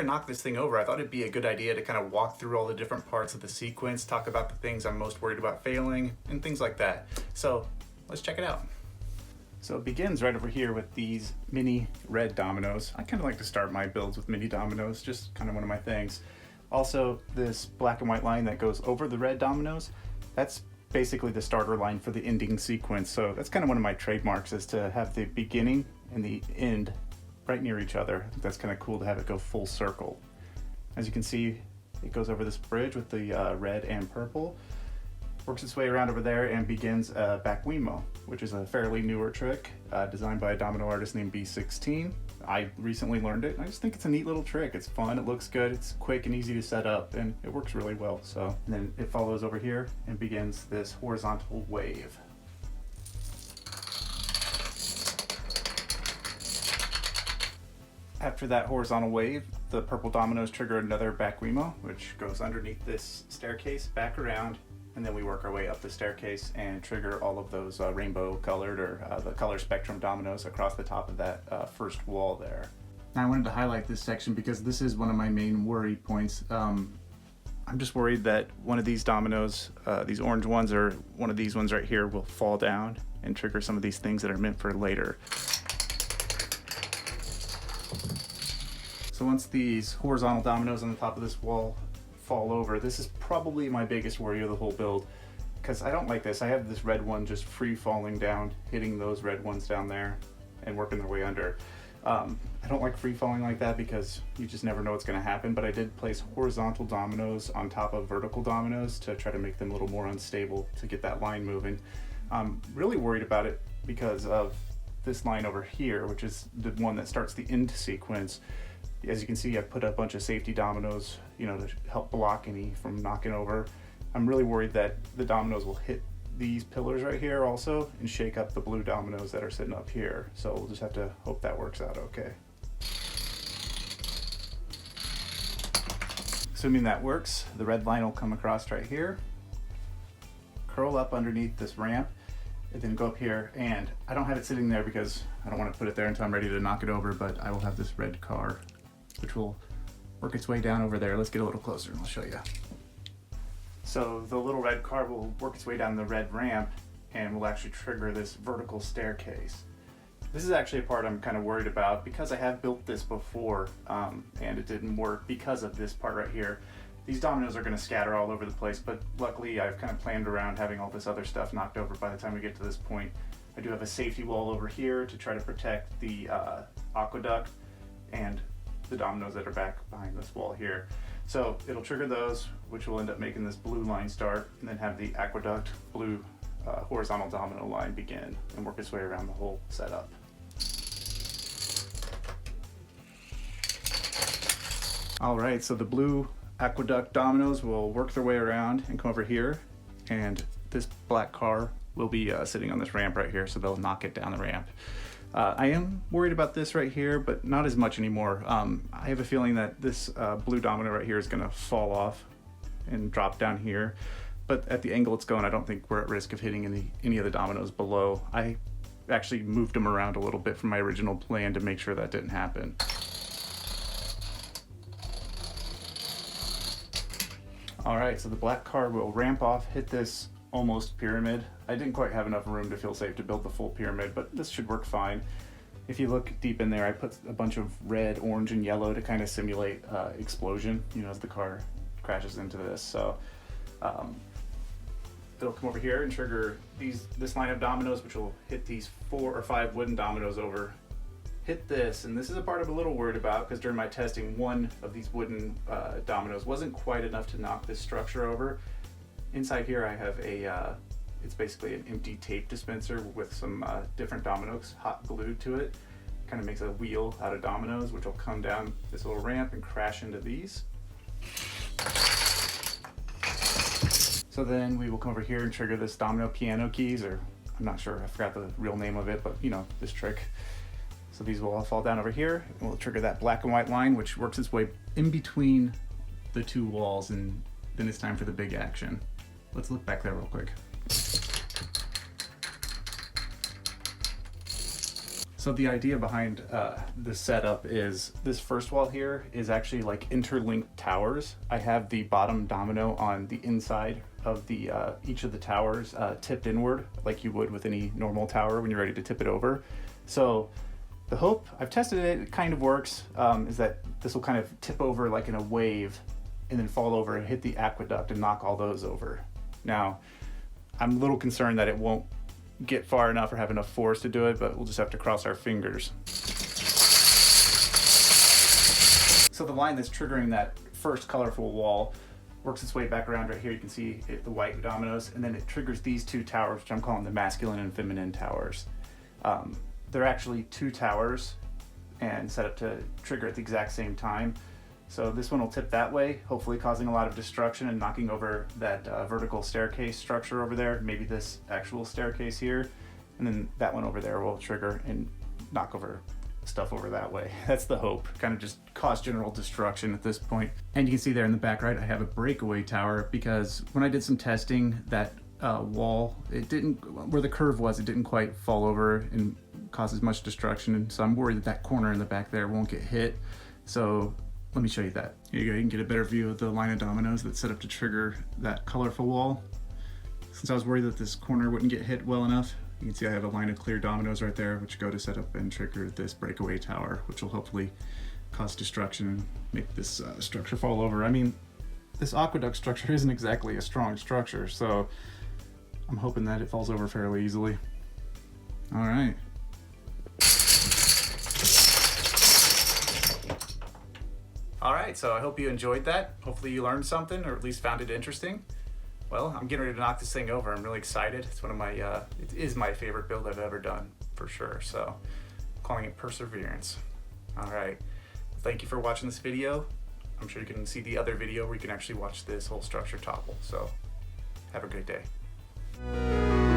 I knock this thing over, I thought it'd be a good idea to kind of walk through all the different parts of the sequence, talk about the things I'm most worried about failing, and things like that. So let's check it out. So it begins right over here with these mini red dominoes. I kind of like to start my builds with mini dominoes, just kind of one of my things. Also, this black and white line that goes over the red dominoes, that's basically the starter line for the ending sequence. So that's kind of one of my trademarks, is to have the beginning and the end right near each other. I think that's kind of cool to have it go full circle. As you can see, it goes over this bridge with the red and purple, works its way around over there and begins a back Wemo, which is a fairly newer trick designed by a domino artist named B16. I recently learned it, and I just think it's a neat little trick. It's fun, it looks good, it's quick and easy to set up, and it works really well. So, and then it follows over here and begins this horizontal wave. After that horizontal wave, the purple dominoes trigger another back Wemo, which goes underneath this staircase, back around, and then we work our way up the staircase and trigger all of those rainbow colored, or the color spectrum dominoes across the top of that first wall there. Now I wanted to highlight this section because this is one of my main worry points. I'm just worried that one of these dominoes, these orange ones, or one of these ones right here, will fall down and trigger some of these things that are meant for later. So once these horizontal dominoes on the top of this wall fall over, this is probably my biggest worry of the whole build, because I don't like this. I have this red one just free falling down, hitting those red ones down there and working their way under. I don't like free falling like that because you just never know what's going to happen, but I did place horizontal dominoes on top of vertical dominoes to try to make them a little more unstable to get that line moving. I'm really worried about it because of this line over here, which is the one that starts the end sequence. As you can see, I put a bunch of safety dominoes, to help block any from knocking over. I'm really worried that the dominoes will hit these pillars right here also and shake up the blue dominoes that are sitting up here. So we'll just have to hope that works out okay. Assuming that works, the red line will come across right here, curl up underneath this ramp, and then go up here. And I don't have it sitting there because I don't want to put it there until I'm ready to knock it over, but I will have this red car, which will work its way down over there. Let's get a little closer and I'll show you. So the little red car will work its way down the red ramp and will actually trigger this vertical staircase. This is actually a part I'm kind of worried about because I have built this before and it didn't work because of this part right here. These dominoes are going to scatter all over the place, but luckily I've kind of planned around having all this other stuff knocked over by the time we get to this point. I do have a safety wall over here to try to protect the aqueduct and the dominoes that are back behind this wall here. So it'll trigger those, which will end up making this blue line start, and then have the aqueduct blue horizontal domino line begin and work its way around the whole setup. All right, so the blue aqueduct dominoes will work their way around and come over here, and this black car will be sitting on this ramp right here, so they'll knock it down the ramp. I am worried about this right here, but not as much anymore. I have a feeling that this blue domino right here is going to fall off and drop down here, but at the angle it's going, I don't think we're at risk of hitting any of the dominoes below. I actually moved them around a little bit from my original plan to make sure that didn't happen. All right, so the black car will ramp off, hit this almost pyramid. I didn't quite have enough room to feel safe to build the full pyramid, but this should work fine. If you look deep in there, I put a bunch of red, orange, and yellow to kind of simulate explosion, as the car crashes into this. So it'll come over here and trigger this line of dominoes, which will hit these 4 or 5 wooden dominoes over. Hit this, and this is a part I'm a little worried about because during my testing, one of these wooden dominoes wasn't quite enough to knock this structure over. Inside here I have it's basically an empty tape dispenser with some different dominoes hot glued to it. Kind of makes a wheel out of dominoes, which will come down this little ramp and crash into these. So then we will come over here and trigger this domino piano keys, or I'm not sure, I forgot the real name of it, but this trick. So these will all fall down over here, and we'll trigger that black and white line, which works its way in between the two walls, and then it's time for the big action. Let's look back there real quick. So the idea behind the setup is this first wall here is actually like interlinked towers. I have the bottom domino on the inside of the each of the towers tipped inward like you would with any normal tower when you're ready to tip it over. So the hope, I've tested it, it kind of works, is that this will kind of tip over like in a wave and then fall over and hit the aqueduct and knock all those over. Now, I'm a little concerned that it won't get far enough or have enough force to do it, but we'll just have to cross our fingers. So the line that's triggering that first colorful wall works its way back around right here. You can see the white dominoes, and then it triggers these two towers, which I'm calling the masculine and feminine towers. They're actually two towers and set up to trigger at the exact same time. So this one will tip that way, hopefully causing a lot of destruction and knocking over that vertical staircase structure over there, maybe this actual staircase here, and then that one over there will trigger and knock over stuff over that way. That's the hope, kind of just cause general destruction at this point. And you can see there in the back right, I have a breakaway tower because when I did some testing, that wall, it didn't, where the curve was, it didn't quite fall over and cause as much destruction, and so I'm worried that that corner in the back there won't get hit. So let me show you that. Here you go, you can get a better view of the line of dominoes that's set up to trigger that colorful wall. Since I was worried that this corner wouldn't get hit well enough, you can see I have a line of clear dominoes right there, which go to set up and trigger this breakaway tower, which will hopefully cause destruction and make this structure fall over. I mean, this aqueduct structure isn't exactly a strong structure, so I'm hoping that it falls over fairly easily. All right. All right, so I hope you enjoyed that. Hopefully you learned something, or at least found it interesting. Well, I'm getting ready to knock this thing over. I'm really excited. It's one of my, it is my favorite build I've ever done, for sure. So, I'm calling it Perseverance. All right, thank you for watching this video. I'm sure you can see the other video where you can actually watch this whole structure topple. So, have a great day.